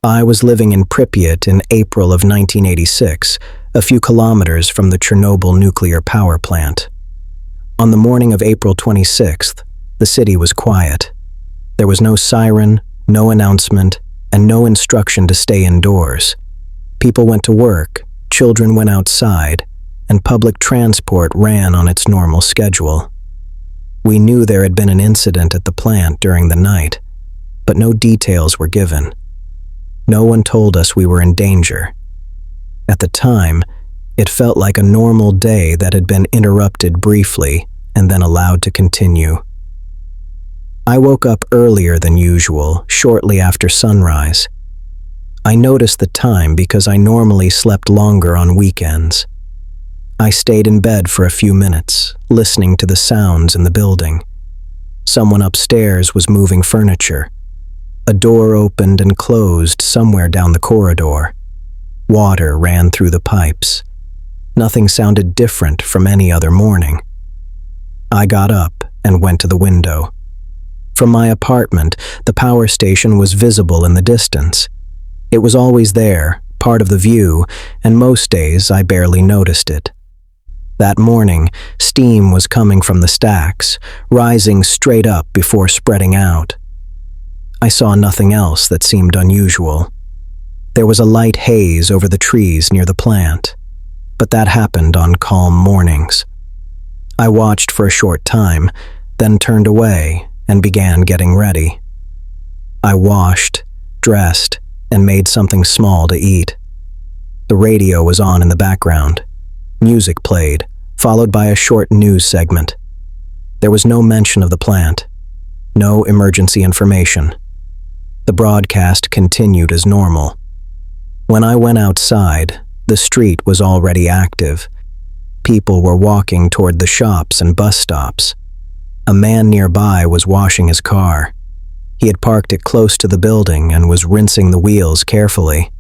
I was living in Pripyat in April of 1986, a few kilometers from the Chernobyl Nuclear Power Plant. On the morning of April 26th, the city was quiet. There was no siren, no announcement, and no instruction to stay indoors. People went to work, children went outside, and public transport ran on its normal schedule. We knew there had been an incident at the plant during the night, but no details were given. No one told us we were in danger. At the time, it felt like a normal day that had been interrupted briefly and then allowed to continue. I woke up earlier than usual, shortly after sunrise. I noticed the time because I normally slept longer on weekends. I stayed in bed for a few minutes, listening to the sounds in the building. Someone upstairs was moving furniture. A door opened and closed somewhere down the corridor. Water ran through the pipes. Nothing sounded different from any other morning. I got up and went to the window. From my apartment, the power station was visible in the distance. It was always there, part of the view, and most days I barely noticed it. That morning, steam was coming from the stacks, rising straight up before spreading out. I saw nothing else that seemed unusual. There was a light haze over the trees near the plant, but that happened on calm mornings. I watched for a short time, then turned away and began getting ready. I washed, dressed, and made something small to eat. The radio was on in the background. Music played, followed by a short news segment. There was no mention of the plant, no emergency information. The broadcast continued as normal. When I went outside, the street was already active. People were walking toward the shops and bus stops. A man nearby was washing his car. He had parked it close to the building and was rinsing the wheels carefully.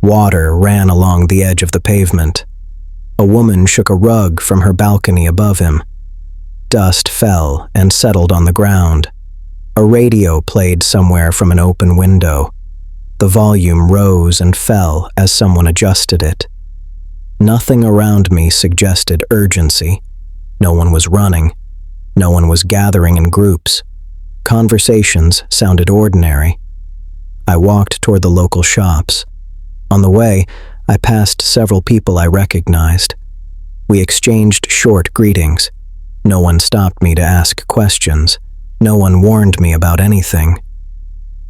Water ran along the edge of the pavement. A woman shook a rug from her balcony above him. Dust fell and settled on the ground. A radio played somewhere from an open window. The volume rose and fell as someone adjusted it. Nothing around me suggested urgency. No one was running. No one was gathering in groups. Conversations sounded ordinary. I walked toward the local shops. On the way, I passed several people I recognized. We exchanged short greetings. No one stopped me to ask questions. No one warned me about anything.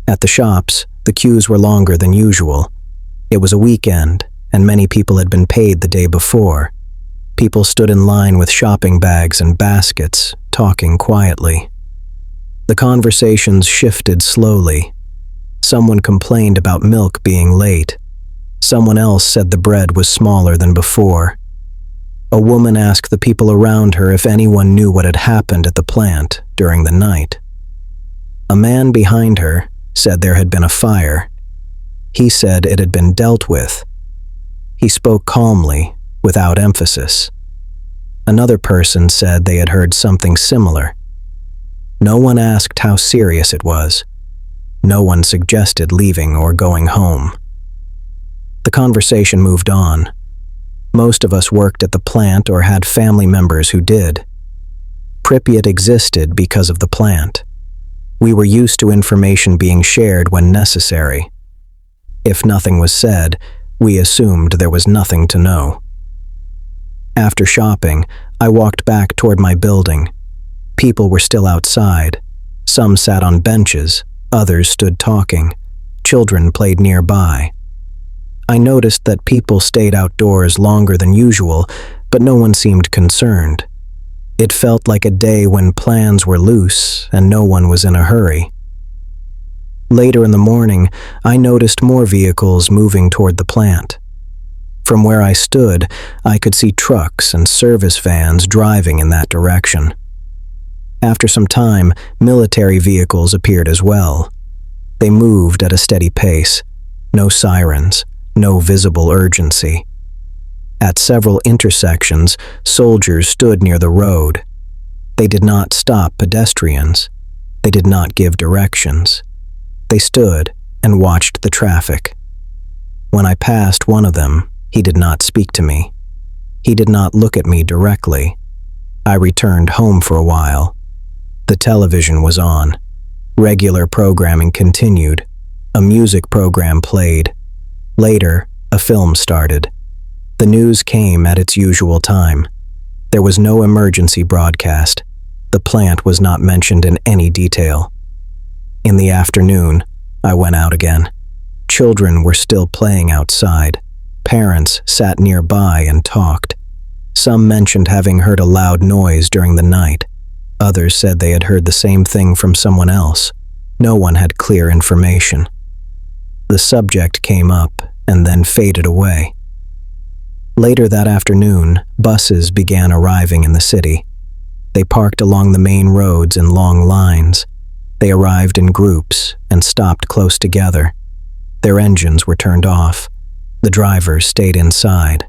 At the shops, the queues were longer than usual. It was a weekend, and many people had been paid the day before. People stood in line with shopping bags and baskets, talking quietly. The conversations shifted slowly. Someone complained about milk being late. Someone else said the bread was smaller than before. A woman asked the people around her if anyone knew what had happened at the plant during the night. A man behind her said there had been a fire. He said it had been dealt with. He spoke calmly, without emphasis. Another person said they had heard something similar. No one asked how serious it was. No one suggested leaving or going home. The conversation moved on. Most of us worked at the plant or had family members who did. Pripyat existed because of the plant. We were used to information being shared when necessary. If nothing was said, we assumed there was nothing to know. After shopping, I walked back toward my building. People were still outside. Some sat on benches, others stood talking. Children played nearby. I noticed that people stayed outdoors longer than usual, but no one seemed concerned. It felt like a day when plans were loose and no one was in a hurry. Later in the morning, I noticed more vehicles moving toward the plant. From where I stood, I could see trucks and service vans driving in that direction. After some time, military vehicles appeared as well. They moved at a steady pace. No sirens, no visible urgency. At several intersections, soldiers stood near the road. They did not stop pedestrians. They did not give directions. They stood and watched the traffic. When I passed one of them, he did not speak to me. He did not look at me directly. I returned home for a while. The television was on. Regular programming continued. A music program played. Later, a film started. The news came at its usual time. There was no emergency broadcast. The plant was not mentioned in any detail. In the afternoon, I went out again. Children were still playing outside. Parents sat nearby and talked. Some mentioned having heard a loud noise during the night. Others said they had heard the same thing from someone else. No one had clear information. The subject came up and then faded away. Later that afternoon, buses began arriving in the city. They parked along the main roads in long lines. They arrived in groups and stopped close together. Their engines were turned off. The drivers stayed inside.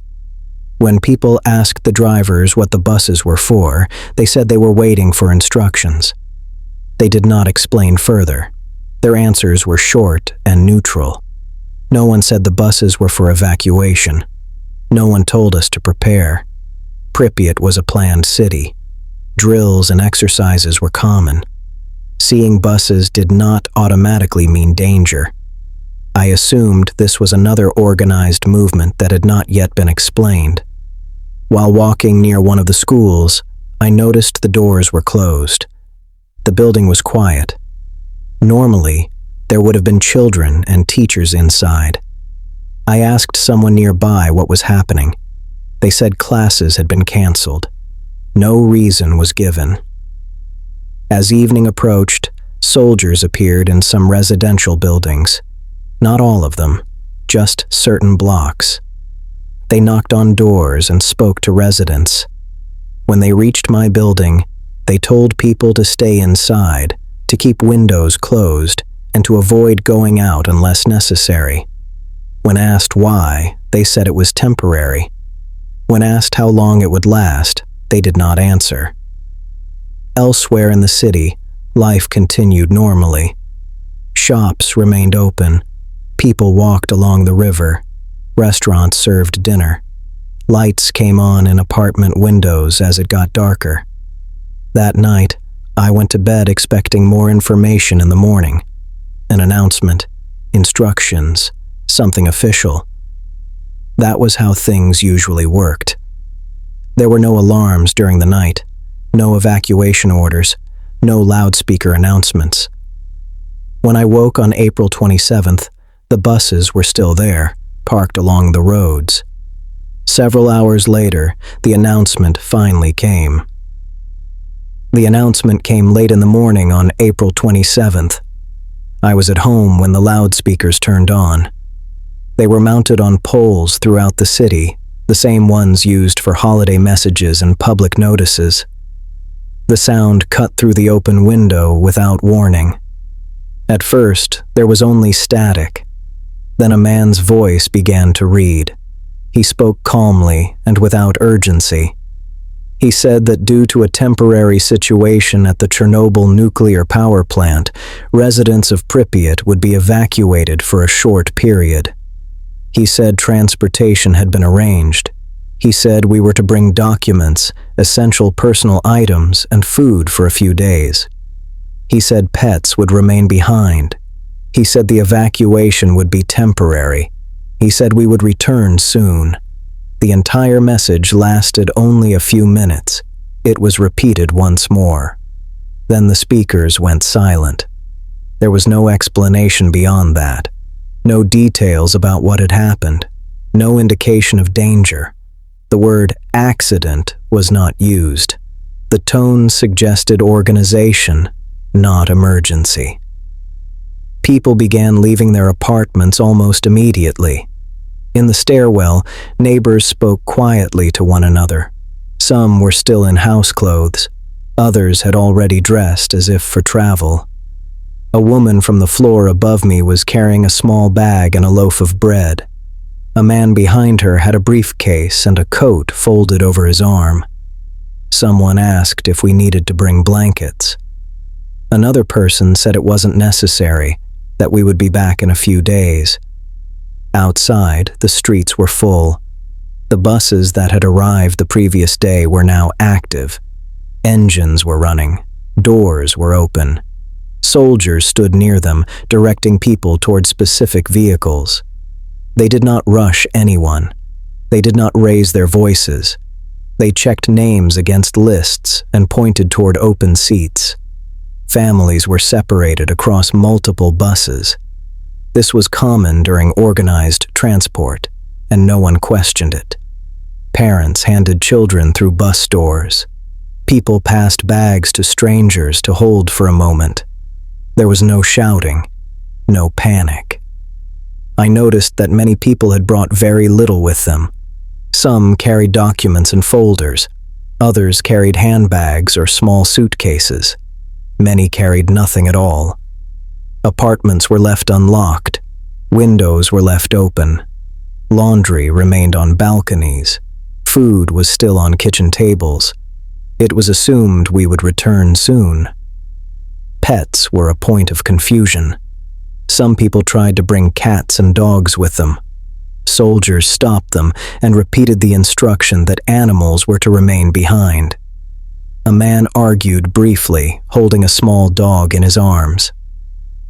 When people asked the drivers what the buses were for, they said they were waiting for instructions. They did not explain further. Their answers were short and neutral. No one said the buses were for evacuation. No one told us to prepare. Pripyat was a planned city. Drills and exercises were common. Seeing buses did not automatically mean danger. I assumed this was another organized movement that had not yet been explained. While walking near one of the schools, I noticed the doors were closed. The building was quiet. Normally, there would have been children and teachers inside. I asked someone nearby what was happening. They said classes had been canceled. No reason was given. As evening approached, soldiers appeared in some residential buildings. Not all of them, just certain blocks. They knocked on doors and spoke to residents. When they reached my building, they told people to stay inside, to keep windows closed, and to avoid going out unless necessary. When asked why, they said it was temporary. When asked how long it would last, they did not answer. Elsewhere in the city, life continued normally. Shops remained open. People walked along the river. Restaurants served dinner. Lights came on in apartment windows as it got darker. That night, I went to bed expecting more information in the morning. An announcement, instructions, something official. That was how things usually worked. There were no alarms during the night, no evacuation orders, no loudspeaker announcements. When I woke on April 27th, the buses were still there, parked along the roads. Several hours later, the announcement finally came. The announcement came late in the morning on April 27th. I was at home when the loudspeakers turned on. They were mounted on poles throughout the city, the same ones used for holiday messages and public notices. The sound cut through the open window without warning. At first, there was only static. Then a man's voice began to read. He spoke calmly and without urgency. He said that due to a temporary situation at the Chernobyl Nuclear Power Plant, residents of Pripyat would be evacuated for a short period. He said transportation had been arranged. He said we were to bring documents, essential personal items, and food for a few days. He said pets would remain behind. He said the evacuation would be temporary. He said we would return soon. The entire message lasted only a few minutes. It was repeated once more. Then the speakers went silent. There was no explanation beyond that. No details about what had happened. No indication of danger. The word accident was not used. The tone suggested organization, not emergency. People began leaving their apartments almost immediately. In the stairwell, neighbors spoke quietly to one another. Some were still in house clothes. Others had already dressed as if for travel. A woman from the floor above me was carrying a small bag and a loaf of bread. A man behind her had a briefcase and a coat folded over his arm. Someone asked if we needed to bring blankets. Another person said it wasn't necessary. that we would be back in a few days. Outside, the streets were full. The buses that had arrived the previous day were now active. Engines were running. Doors were open. Soldiers stood near them, directing people toward specific vehicles. They did not rush anyone. They did not raise their voices. They checked names against lists and pointed toward open seats. Families were separated across multiple buses. This was common during organized transport, and no one questioned it. Parents handed children through bus doors. People passed bags to strangers to hold for a moment. There was no shouting, no panic. I noticed that many people had brought very little with them. Some carried documents and folders. Others carried handbags or small suitcases. Many carried nothing at all. Apartments were left unlocked. Windows were left open. Laundry remained on balconies. Food was still on kitchen tables. It was assumed we would return soon. Pets were a point of confusion. Some people tried to bring cats and dogs with them. Soldiers stopped them and repeated the instruction that animals were to remain behind. A man argued briefly, holding a small dog in his arms.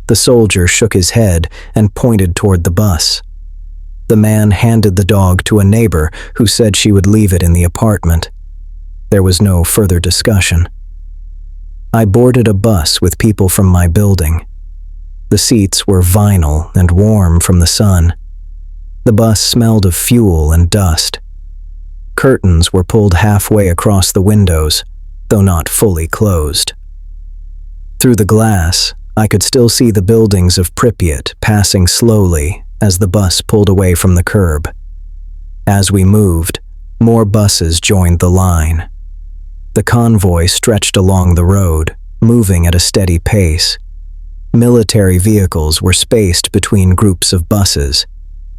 The soldier shook his head and pointed toward the bus. The man handed the dog to a neighbor who said she would leave it in the apartment. There was no further discussion. I boarded a bus with people from my building. The seats were vinyl and warm from the sun. The bus smelled of fuel and dust. Curtains were pulled halfway across the windows, though not fully closed. Through the glass, I could still see the buildings of Pripyat passing slowly as the bus pulled away from the curb. As we moved, more buses joined the line. The convoy stretched along the road, moving at a steady pace. Military vehicles were spaced between groups of buses.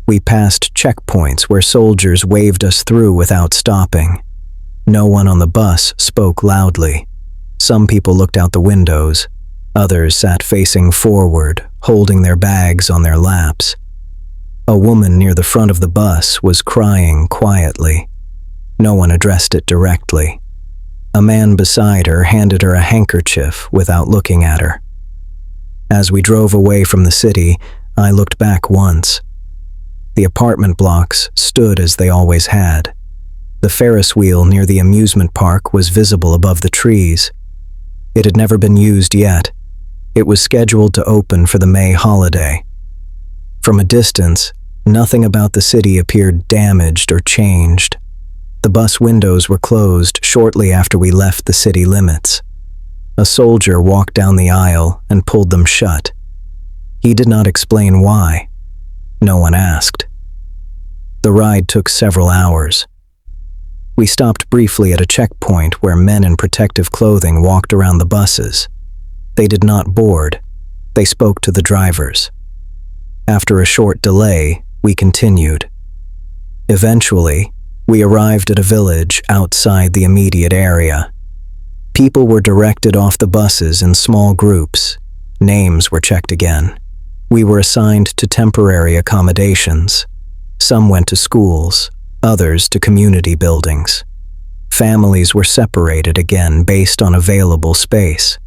We passed checkpoints where soldiers waved us through without stopping. No one on the bus spoke loudly. Some people looked out the windows. Others sat facing forward, holding their bags on their laps. A woman near the front of the bus was crying quietly. No one addressed it directly. A man beside her handed her a handkerchief without looking at her. As we drove away from the city, I looked back once. The apartment blocks stood as they always had. The Ferris wheel near the amusement park was visible above the trees. It had never been used yet. It was scheduled to open for the May holiday. From a distance, nothing about the city appeared damaged or changed. The bus windows were closed shortly after we left the city limits. A soldier walked down the aisle and pulled them shut. He did not explain why. No one asked. The ride took several hours. We stopped briefly at a checkpoint where men in protective clothing walked around the buses. They did not board. They spoke to the drivers. After a short delay, we continued. Eventually, we arrived at a village outside the immediate area. People were directed off the buses in small groups. Names were checked again. We were assigned to temporary accommodations. Some went to schools, others to community buildings. Families were separated again based on available space.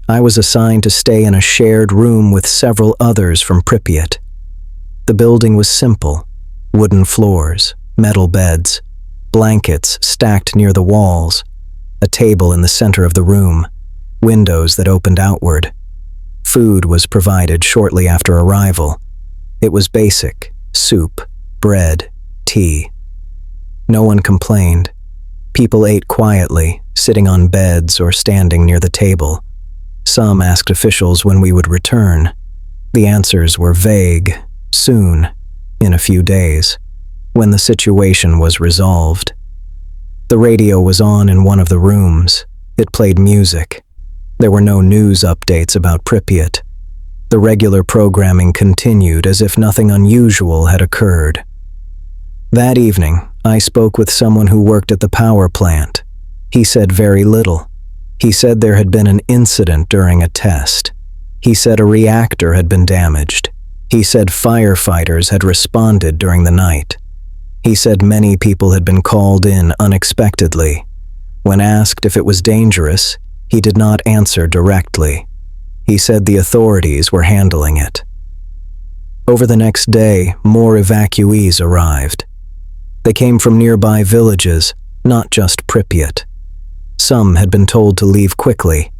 I was assigned to stay in a shared room with several others from Pripyat. The building was simple: wooden floors, metal beds, blankets stacked near the walls, a table in the center of the room, windows that opened outward. Food was provided shortly after arrival. It was basic: soup, bread, tea. No one complained. People ate quietly, sitting on beds or standing near the table. Some asked officials when we would return. The answers were vague: soon, in a few days, when the situation was resolved. The radio was on in one of the rooms. It played music. There were no news updates about Pripyat. The regular programming continued as if nothing unusual had occurred. That evening, I spoke with someone who worked at the power plant. He said very little. He said there had been an incident during a test. He said a reactor had been damaged. He said firefighters had responded during the night. He said many people had been called in unexpectedly. When asked if it was dangerous, he did not answer directly. He said the authorities were handling it. Over the next day, more evacuees arrived. They came from nearby villages, not just Pripyat. Some had been told to leave quickly.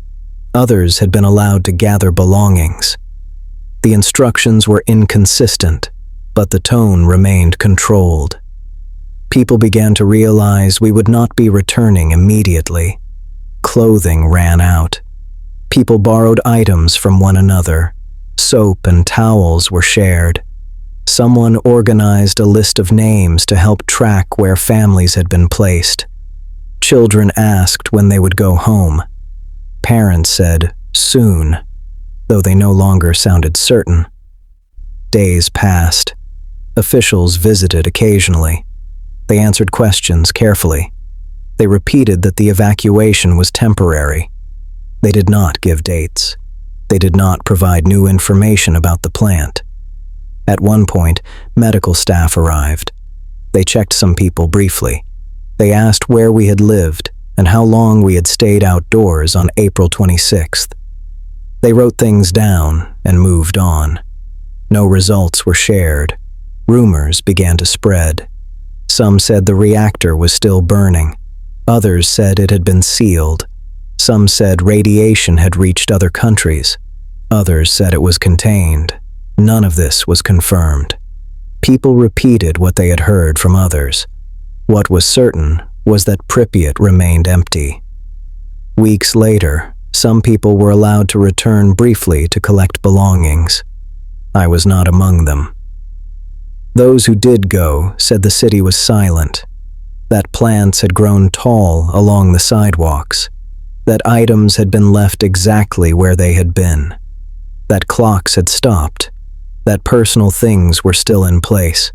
Others had been allowed to gather belongings. The instructions were inconsistent, but the tone remained controlled. People began to realize we would not be returning immediately. Clothing ran out. People borrowed items from one another. Soap and towels were shared. Someone organized a list of names to help track where families had been placed. Children asked when they would go home. Parents said, soon, though they no longer sounded certain. Days passed. Officials visited occasionally. They answered questions carefully. They repeated that the evacuation was temporary. They did not give dates. They did not provide new information about the plant. At one point, medical staff arrived. They checked some people briefly. They asked where we had lived and how long we had stayed outdoors on April 26th. They wrote things down and moved on. No results were shared. Rumors began to spread. Some said the reactor was still burning. Others said it had been sealed. Some said radiation had reached other countries. Others said it was contained. None of this was confirmed. People repeated what they had heard from others. What was certain was that Pripyat remained empty. Weeks later, some people were allowed to return briefly to collect belongings. I was not among them. Those who did go said the city was silent, that plants had grown tall along the sidewalks, that items had been left exactly where they had been, that clocks had stopped, that personal things were still in place.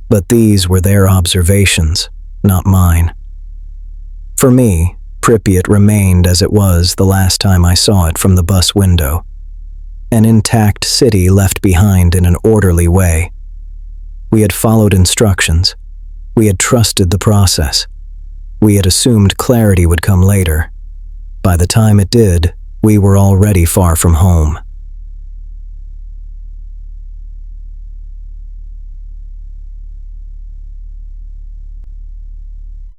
But these were their observations, not mine. For me, Pripyat remained as it was the last time I saw it from the bus window. An intact city left behind in an orderly way. We had followed instructions. We had trusted the process. We had assumed clarity would come later. By the time it did, we were already far from home.